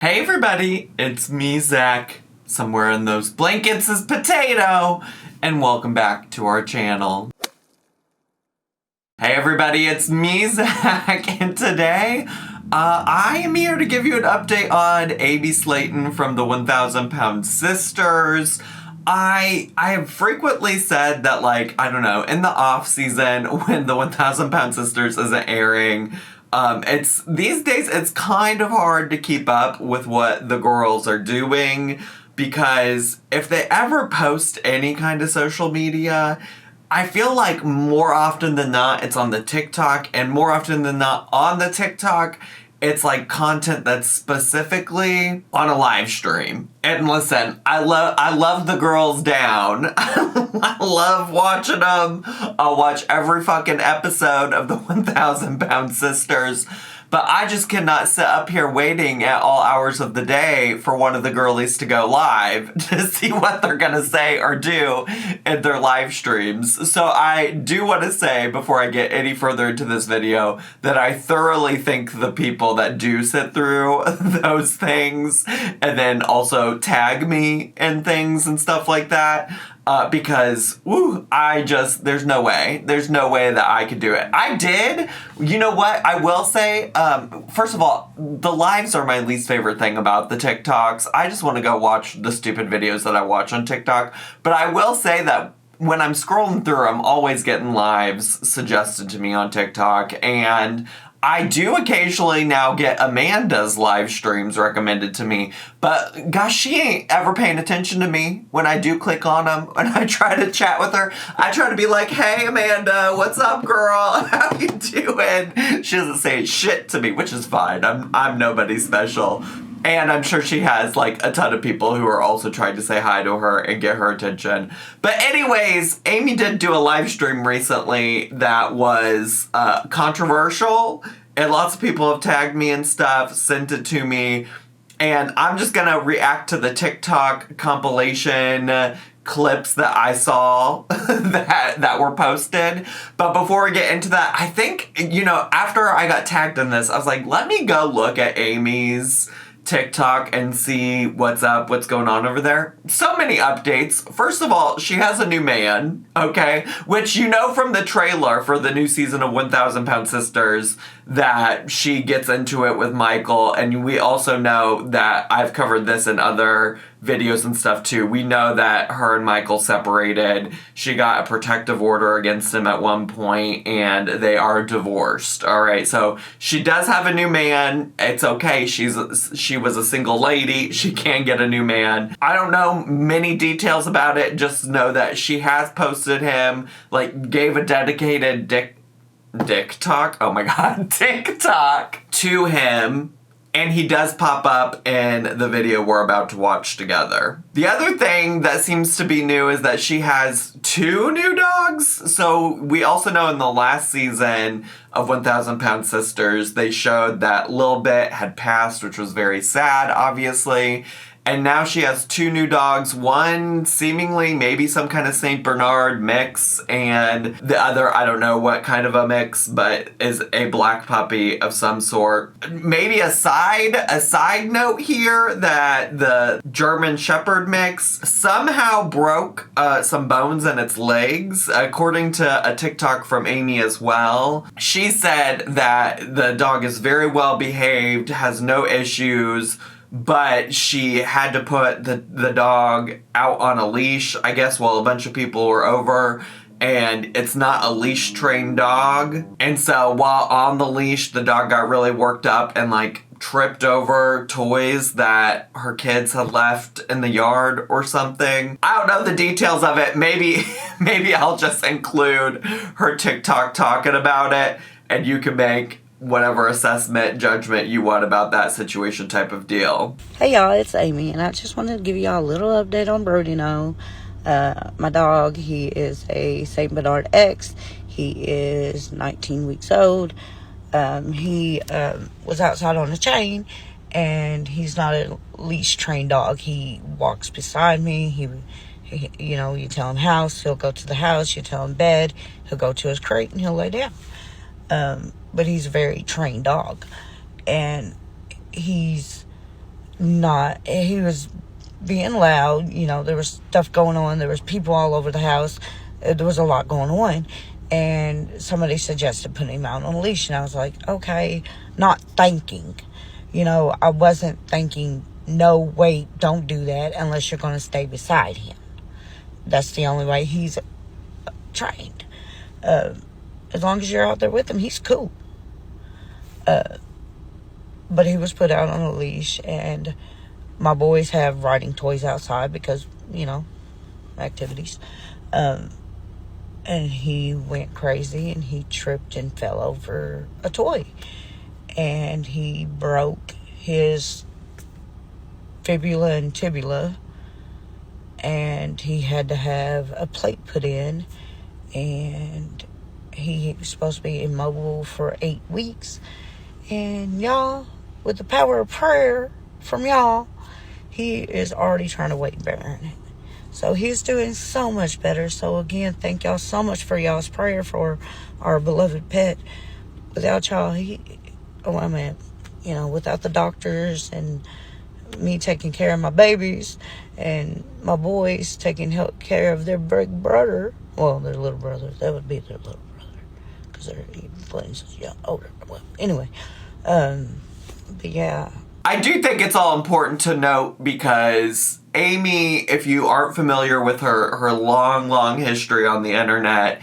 Hey everybody, it's me, Zach. Somewhere in those blankets is Potato, and welcome back to our channel. Hey everybody, it's me, Zach, and today, I am here to give you an update on Amy Slaton from the 1,000 Pound Sisters. I have frequently said that, I don't know, in the off season when the 1,000 Pound Sisters isn't airing, these days it's kind of hard to keep up with what the girls are doing, because if they ever post any kind of social media, I feel like more often than not it's on the TikTok, and more often than not on the TikTok it's like content that's specifically on a live stream. And listen, I love the girls down. I love watching them. I'll watch every fucking episode of the 1,000 Pound Sisters. But I just cannot sit up here waiting at all hours of the day for one of the girlies to go live to see what they're gonna say or do in their live streams. So I do want to say, before I get any further into this video, that I thoroughly thank the people that do sit through those things and then also tag me in things and stuff like that. Because, there's no way that I could do it. I did. You know what? I will say, first of all, the lives are my least favorite thing about the TikToks. I just want to go watch the stupid videos that I watch on TikTok. But I will say that when I'm scrolling through, I'm always getting lives suggested to me on TikTok, and I do occasionally now get Amanda's live streams recommended to me, but gosh, she ain't ever paying attention to me when I do click on them. When I try to chat with her, I try to be like, hey Amanda, what's up girl? How you doing? She doesn't say shit to me, which is fine. I'm nobody special. And I'm sure she has a ton of people who are also trying to say hi to her and get her attention. But anyways, Amy did do a live stream recently that was controversial. And lots of people have tagged me and stuff, sent it to me. And I'm just going to react to the TikTok compilation clips that I saw that were posted. But before we get into that, I think, after I got tagged in this, I was like, let me go look at Amy's TikTok and see what's going on over there. So many updates. First of all, she has a new man, okay? Which from the trailer for the new season of 1,000 Pound Sisters that she gets into it with Michael, and we also know that I've covered this in other videos and stuff too. We know that her and Michael separated. She got a protective order against him at one point, and they are divorced. All right, so she does have a new man. It's okay. She was a single lady. She can get a new man. I don't know many details about it. Just know that she has posted him, gave a dedicated TikTok to him. And he does pop up in the video we're about to watch together. The other thing that seems to be new is that she has 2 new dogs. So we also know in the last season of 1,000 Pound Sisters, they showed that Lil Bit had passed, which was very sad, obviously. And now she has 2 new dogs, one seemingly maybe some kind of St. Bernard mix, and the other, I don't know what kind of a mix, but is a black puppy of some sort. Maybe a side note here that the German Shepherd mix somehow broke some bones in its legs, according to a TikTok from Amy as well. She said that the dog is very well behaved, has no issues, but she had to put the dog out on a leash, I guess, while a bunch of people were over. And it's not a leash-trained dog. And so while on the leash, the dog got really worked up and, tripped over toys that her kids had left in the yard or something. I don't know the details of it. Maybe I'll just include her TikTok talking about it, and you can make whatever assessment, judgment you want about that situation type of deal. Hey y'all, it's Amy, and I just wanted to give y'all a little update on Brodino. My dog, he is a St. Bernard X. He is 19 weeks old. He was outside on a chain, and he's not a leash-trained dog. He walks beside me. He you tell him house, he'll go to the house. You tell him bed, he'll go to his crate, and he'll lay down. But he's a very trained dog, and he's he was being loud. You know, there was stuff going on. There was people all over the house. There was a lot going on. And somebody suggested putting him out on a leash. And I was like, okay, not thinking. You know, I wasn't thinking, no, wait, don't do that unless you're going to stay beside him. That's the only way he's trained. As long as you're out there with him, he's cool. But he was put out on a leash, and my boys have riding toys outside because, you know, activities. And he went crazy, and he tripped and fell over a toy. And he broke his fibula and tibula, and he had to have a plate put in, and he was supposed to be immobile for 8 weeks. And y'all, with the power of prayer from y'all, he is already trying to weight bearing it. So he's doing so much better. So again, thank y'all so much for y'all's prayer for our beloved pet. Without y'all, without the doctors and me taking care of my babies and my boys taking care of their big brother, well, their little brother, that would be their little brother, because they're playing such young, older. Well, anyway, but yeah. I do think it's all important to note because Amy, if you aren't familiar with her long history on the internet,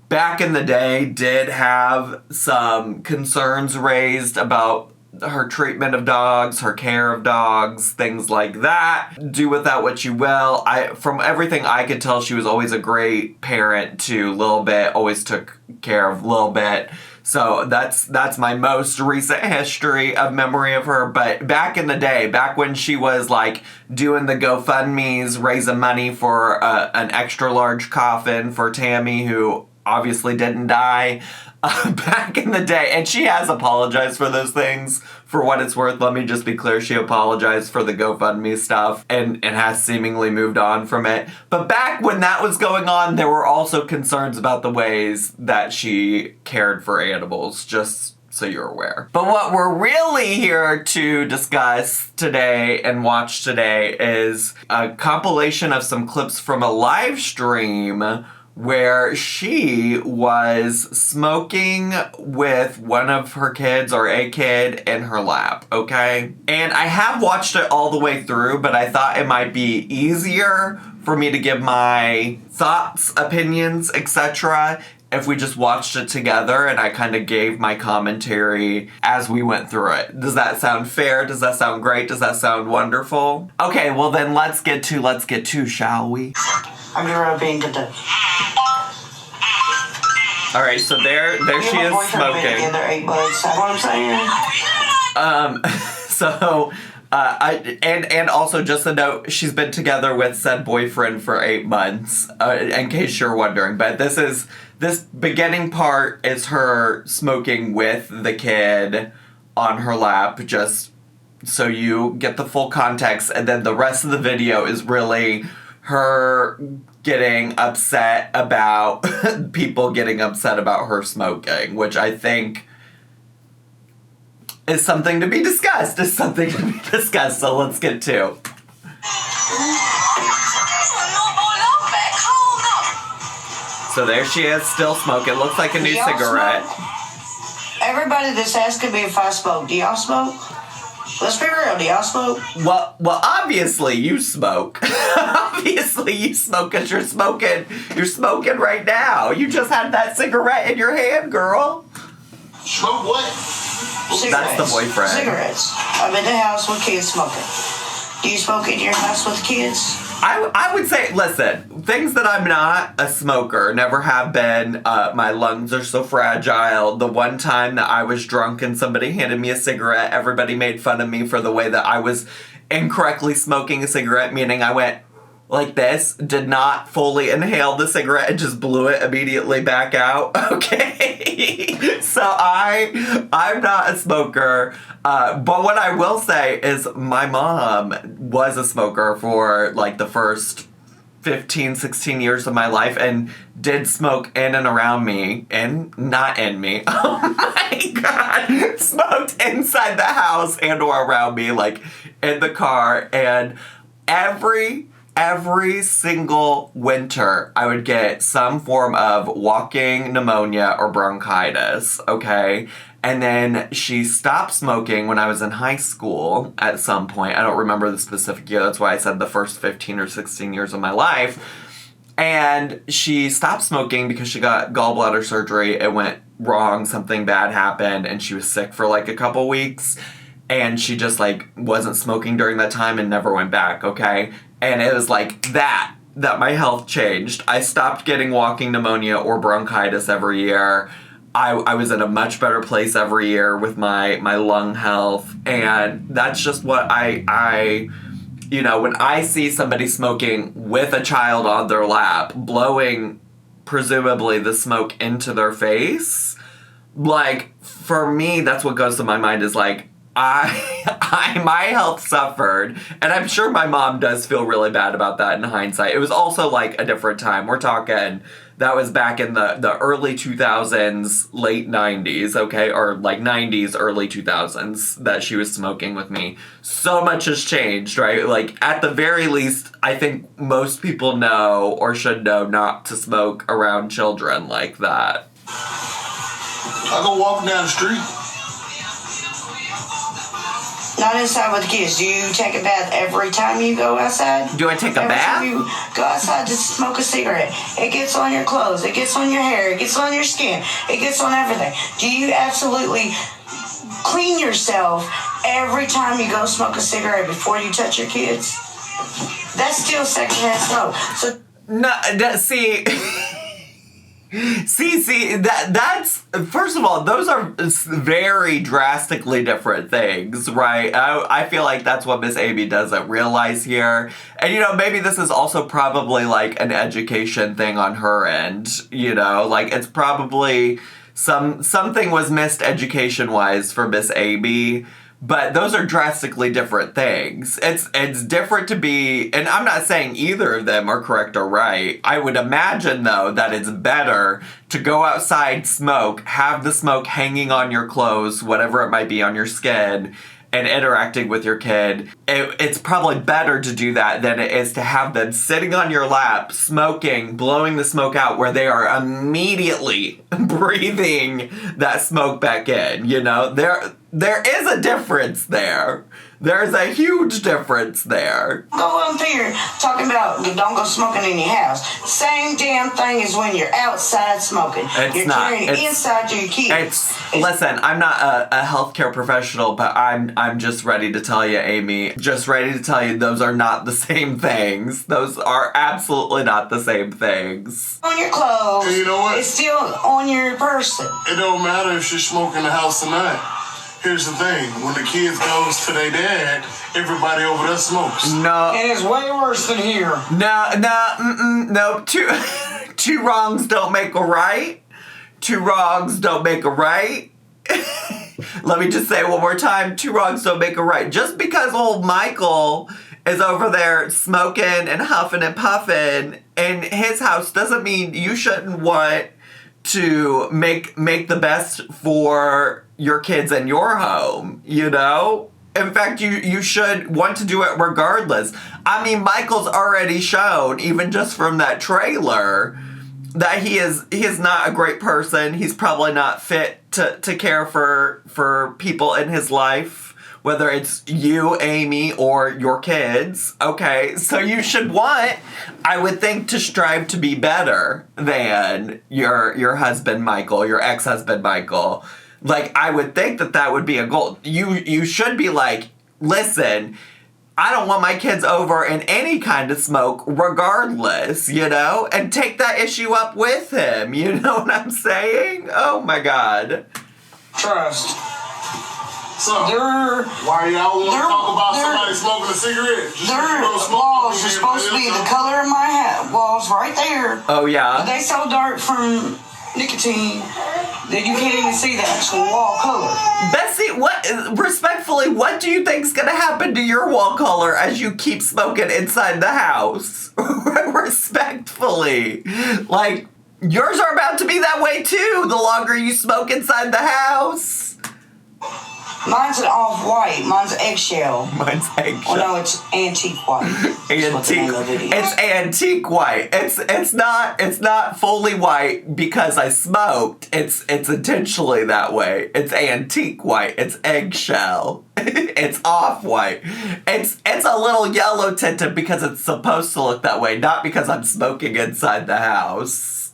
back in the day did have some concerns raised about her treatment of dogs, her care of dogs, things like that. Do with that what you will. From everything I could tell, she was always a great parent to Lil Bit, always took care of Lil Bit. So that's my most recent history of memory of her. But back in the day, back when she was like doing the GoFundMes, raising money for an extra large coffin for Tammy, who obviously didn't die, back in the day, and she has apologized for those things. For what it's worth, let me just be clear, she apologized for the GoFundMe stuff and has seemingly moved on from it. But back when that was going on, there were also concerns about the ways that she cared for animals, just so you're aware. But what we're really here to discuss today and watch today is a compilation of some clips from a live stream where she was smoking with one of her kids or a kid in her lap, okay? And I have watched it all the way through, but I thought it might be easier for me to give my thoughts, opinions, etc. if we just watched it together and I kind of gave my commentary as we went through it. Does that sound fair? Does that sound great? Does that sound wonderful? Okay, well then let's get to, shall we? I'm gonna being good. All right, so there she is smoking. Together 8 months. That's what I'm saying. So, and also just a note, she's been together with said boyfriend for 8 months, in case you're wondering. But this beginning part is her smoking with the kid on her lap, just so you get the full context. And then the rest of the video is really her getting upset about people getting upset about her smoking, which I think is something to be discussed. So let's get to. So there she is, still smoking. Looks like a new cigarette. Smoke? Everybody that's asking me if I smoke, do y'all smoke? Let's be real, do y'all smoke? Well, obviously you smoke. Obviously you smoke because you're smoking. You're smoking right now. You just had that cigarette in your hand, girl. Smoke what? Cigarettes. That's the boyfriend. Cigarettes. I'm in the house with kids smoking. Do you smoke in your house with kids? I would say, listen, things that I'm not a smoker, never have been. My lungs are so fragile. The one time that I was drunk and somebody handed me a cigarette, everybody made fun of me for the way that I was incorrectly smoking a cigarette, meaning I went like this, did not fully inhale the cigarette and just blew it immediately back out. Okay. So I'm not a smoker. But what I will say is my mom was a smoker for like the first 15, 16 years of my life and did smoke in and around me and not in me. Oh my God. Smoked inside the house and or around me, like in the car, and every single winter, I would get some form of walking pneumonia or bronchitis, okay? And then she stopped smoking when I was in high school at some point. I don't remember the specific year. That's why I said the first 15 or 16 years of my life. And she stopped smoking because she got gallbladder surgery. It went wrong. Something bad happened, and she was sick for like a couple weeks. And she just like wasn't smoking during that time and never went back, okay? And it was like that my health changed. I stopped getting walking pneumonia or bronchitis every year. I was in a much better place every year with my lung health. And that's just what I you know, when I see somebody smoking with a child on their lap, blowing presumably the smoke into their face, like, for me, that's what goes to my mind is like, my health suffered, and I'm sure my mom does feel really bad about that in hindsight. It was also like a different time. We're talking, that was back in the early 2000s, late 90s, okay? Or like 90s, early 2000s that she was smoking with me. So much has changed, right? Like, at the very least, I think most people know or should know not to smoke around children like that. I go walking down the street. Not inside with the kids. Do you take a bath every time you go outside? Do I take a every bath? Time you go outside to smoke a cigarette. It gets on your clothes. It gets on your hair. It gets on your skin. It gets on everything. Do you absolutely clean yourself every time you go smoke a cigarette before you touch your kids? That's still secondhand smoke. So no, see... See, that's, first of all, those are very drastically different things, right? I feel like that's what Miss Amy doesn't realize here. And, you know, maybe this is also probably, like, an education thing on her end, you know? Like, it's probably something was missed education-wise for Miss Amy. But those are drastically different things. It's different to be, and I'm not saying either of them are correct or right. I would imagine, though, that it's better to go outside, smoke, have the smoke hanging on your clothes, whatever it might be on your skin, and interacting with your kid. It's probably better to do that than it is to have them sitting on your lap, smoking, blowing the smoke out, where they are immediately breathing that smoke back in, you know? There is a difference there. There's a huge difference there. go on here talking about don't go smoking in your house. Same damn thing as when you're outside smoking. You're carrying it inside your kids. Listen, I'm not a healthcare professional, but I'm just ready to tell you, Amy, just ready to tell you those are not the same things. Those are absolutely not the same things. On your clothes. And you know what? It's still on your person. It don't matter if she's smoking in the house or not. Here's the thing, when the kids goes to their dad, everybody over there smokes. No. And it's way worse than here. No. Two wrongs don't make a right. Two wrongs don't make a right. Let me just say it one more time. Two wrongs don't make a right. Just because old Michael is over there smoking and huffing and puffing in his house doesn't mean you shouldn't want to make the best for your kids in your home, you know? In fact, you should want to do it regardless. I mean, Michael's already shown, even just from that trailer, that he is not a great person. He's probably not fit to care for people in his life, whether it's you, Amy, or your kids. Okay, so you should want, I would think, to strive to be better than your husband, Michael, your ex-husband, Michael. Like, I would think that would be a goal. You should be like, listen, I don't want my kids over in any kind of smoke regardless, you know? And take that issue up with him, you know what I'm saying? Oh my God. Trust. So, why y'all want to talk about somebody smoking a cigarette? Their walls are supposed to be the color of my walls right there. Oh yeah? But they so dark from nicotine that you can't even see the actual wall color. Bessie, respectfully, what do you think's gonna happen to your wall color as you keep smoking inside the house? Respectfully. Like, yours are about to be that way too, the longer you smoke inside the house. Mine's an off-white. Mine's eggshell. Mine's eggshell. Oh no, it's antique white. Antique. It's antique white. It's not fully white because I smoked. It's intentionally that way. It's antique white. It's eggshell. It's off-white. It's a little yellow tinted because it's supposed to look that way, not because I'm smoking inside the house.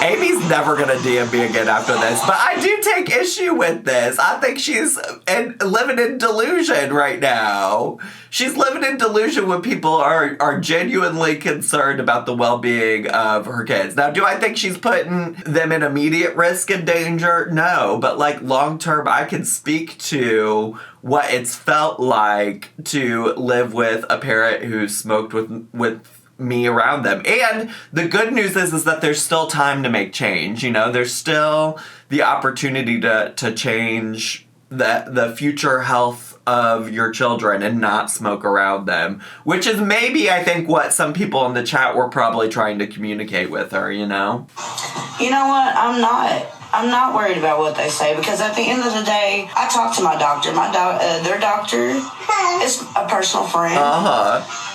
Amy's never gonna DM me again after this, but I do take issue with this. I think she's living in delusion right now. She's living in delusion when people are genuinely concerned about the well-being of her kids. Now, do I think she's putting them in immediate risk and danger? No, but like long-term, I can speak to what it's felt like to live with a parent who smoked with me around them. And the good news is that there's still time to make change. You know, there's still the opportunity to change the future health of your children and not smoke around them, which is maybe, I think, what some people in the chat were probably trying to communicate with her, you know? You know what? I'm not worried about what they say, because at the end of the day, I talk to my doctor. Their doctor is a personal friend.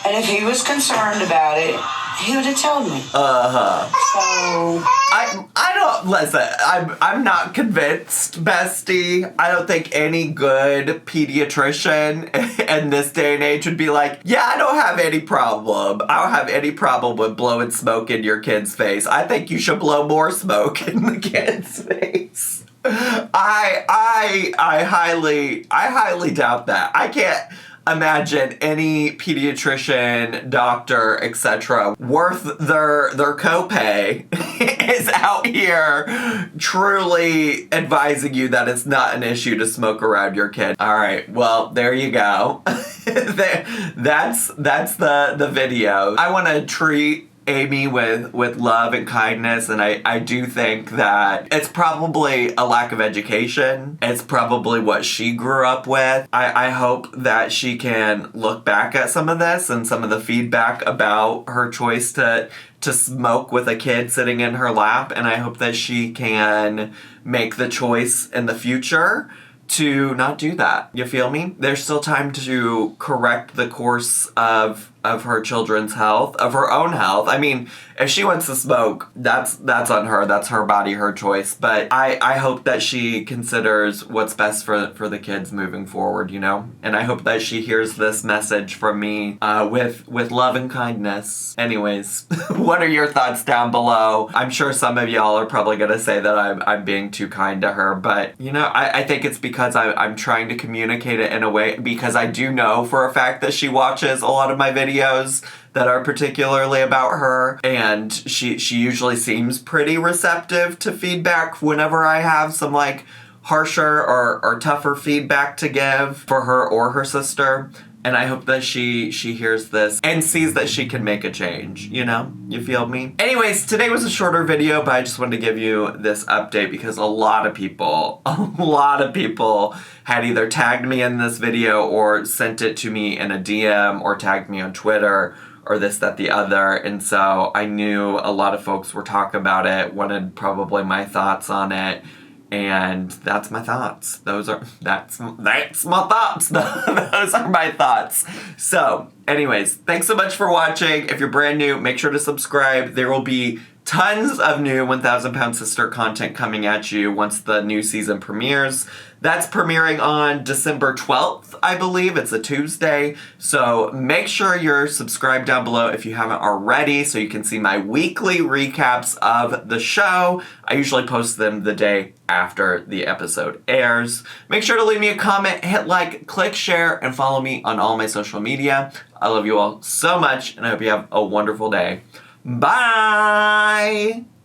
And if he was concerned about it, he would have told me. So I don't listen. I'm not convinced, bestie. I don't think any good pediatrician in this day and age would be like, yeah, I don't have any problem. I don't have any problem with blowing smoke in your kid's face. I think you should blow more smoke in the kid's face. I highly doubt that. I can't imagine any pediatrician, doctor, etc. worth their copay is out here truly advising you that it's not an issue to smoke around your kid. All right, well, there you go. That's the video. I want to treat Amy with love and kindness, and I do think that it's probably a lack of education. It's probably what she grew up with. I hope that she can look back at some of this and some of the feedback about her choice to smoke with a kid sitting in her lap, and I hope that she can make the choice in the future to not do that. You feel me? There's still time to correct the course of her children's health, of her own health. I mean, if she wants to smoke, that's on her. That's her body, her choice. But I hope that she considers what's best for the kids moving forward, you know? And I hope that she hears this message from me with love and kindness. Anyways, what are your thoughts down below? I'm sure some of y'all are probably gonna say that I'm being too kind to her, but you know, I think it's because I'm trying to communicate it in a way, because I do know for a fact that she watches a lot of my videos that are particularly about her, and she usually seems pretty receptive to feedback whenever I have some like harsher or tougher feedback to give for her or her sister. And I hope that she hears this and sees that she can make a change, you know? You feel me? Anyways, today was a shorter video, but I just wanted to give you this update because a lot of people had either tagged me in this video or sent it to me in a DM or tagged me on Twitter or this, that, the other. And so I knew a lot of folks were talking about it, wanted probably my thoughts on it. And that's my thoughts. That's my thoughts. Those are my thoughts. So, anyways, thanks so much for watching. If you're brand new, make sure to subscribe. There will be tons of new 1,000 Pound Sister content coming at you once the new season premieres. That's premiering on December 12th, I believe. It's a Tuesday. So make sure you're subscribed down below if you haven't already so you can see my weekly recaps of the show. I usually post them the day after the episode airs. Make sure to leave me a comment, hit like, click share, and follow me on all my social media. I love you all so much, and I hope you have a wonderful day. Bye!